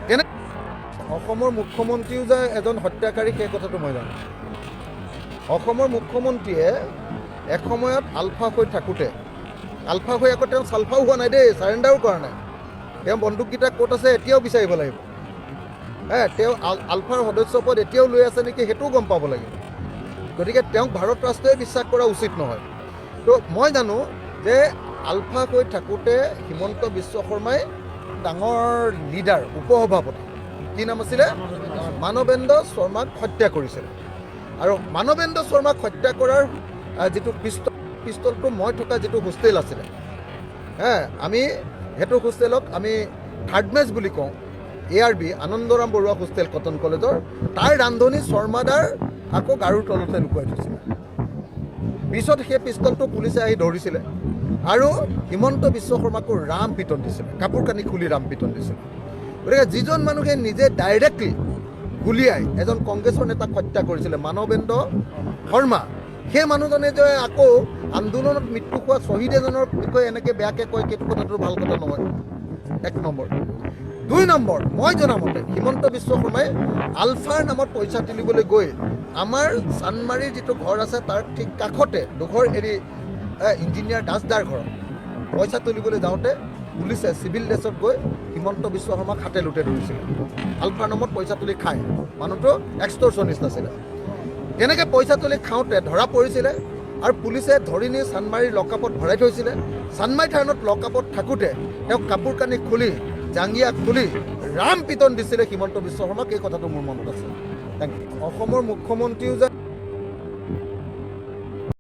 তেনে অসমৰ মুখ্যমন্ত্ৰীও যে এজন হত্যাকাৰী সেই কথাটো মই জানো। অসমৰ মুখ্যমন্ত্ৰীয়ে এসময়ত আলফা হৈ থাকোঁতে, আলফা হৈ আকৌ তেওঁ চালফাও হোৱা নাই দেই, চাৰেণ্ডাৰো কৰা নাই। তেওঁ বন্দুককেইটা ক'ত আছে এতিয়াও বিচাৰিব লাগিব। তেওঁ আলফাৰ সদস্য পদ এতিয়াও লৈ আছে নেকি সেইটোও গম পাব লাগিব। গতিকে তেওঁক ভাৰত ৰাষ্ট্ৰই বিশ্বাস কৰা উচিত নহয়। তো মই জানো যে আলফা হৈ থাকোঁতে হিমন্ত বিশ্ব শৰ্মাই ডাঙৰ লিডাৰ উপসভাপতি, কি নাম আছিলে, মানৱেন্দ্ৰ শৰ্মাক হত্যা কৰিছিলে। আৰু মানৱেন্দ্ৰ শৰ্মাক হত্যা কৰাৰ যিটো পিষ্টলটো মই থকা যিটো হোষ্টেল আছিলে, আমি সেইটো হোষ্টেলক আমি থাৰ্ড মেচ বুলি কওঁ, ARB Anandaram Barua hostel Cotton কলেজৰ, তাৰ ৰান্ধনি শৰ্মাদাৰ আকৌ গাৰুৰ তলতে লুকুৱাই থৈছিলে। পিছত সেই পিষ্টলটো পুলিচে আহি ধৰিছিলে আৰু হিমন্ত বিশ্ব শৰ্মাকো ৰাম পিটন দিছিলে, কাপোৰ কানি খুলি ৰাম পিটন দিছিলে। গতিকে যিজন মানুহে নিজে ডাইৰেক্টলি গুলিয়াই এজন কংগ্ৰেছৰ নেতাক হত্যা কৰিছিলে, মানৱেন্দ্ৰ শৰ্মা, সেই মানুহজনে যে আকৌ আন্দোলনত মৃত্যু হোৱা শ্বহীদ এজনৰ বিষয়ে এনেকৈ বেয়াকৈ কয়, সেইটো কথাটো ভাল কথা নহয়। 1 নম্বৰ। 2 নম্বৰ, মই জনামতে হিমন্ত বিশ্ব শৰ্মাই আলফাৰ নামত পইচা তুলিবলৈ গৈ আমাৰ চানমাৰীৰ যিটো ঘৰ আছে তাৰ ঠিক কাষতে দুঘৰ এৰি ইঞ্জিনিয়াৰ দাসদাৰ ঘৰত পইচা তুলিবলৈ যাওঁতে পুলিচে চিভিল ড্ৰেছত গৈ হিমন্ত বিশ্ব শৰ্মাক হাতে লোটে ধৰিছিলে। আলফাৰ নামত পইচা তুলি খায়, মানুহটো এক্সটৰ্চনিষ্ট আছিলে। তেনেকৈ পইচা তুলি খাওঁতে ধৰা পৰিছিলে আৰু পুলিচে ধৰি নি চানমাৰীৰ লকআপত ভৰাই থৈছিলে। চানমাৰী থানাত লকআপত থাকোঁতে তেওঁক কাপোৰ কানি খুলি, জাংগিয়া খুলি ৰাম পিটন দিছিলে হিমন্ত বিশ্ব শৰ্মাক। এই কথাটো মোৰ মনত আছে। অসমৰ মুখ্যমন্ত্ৰীও যে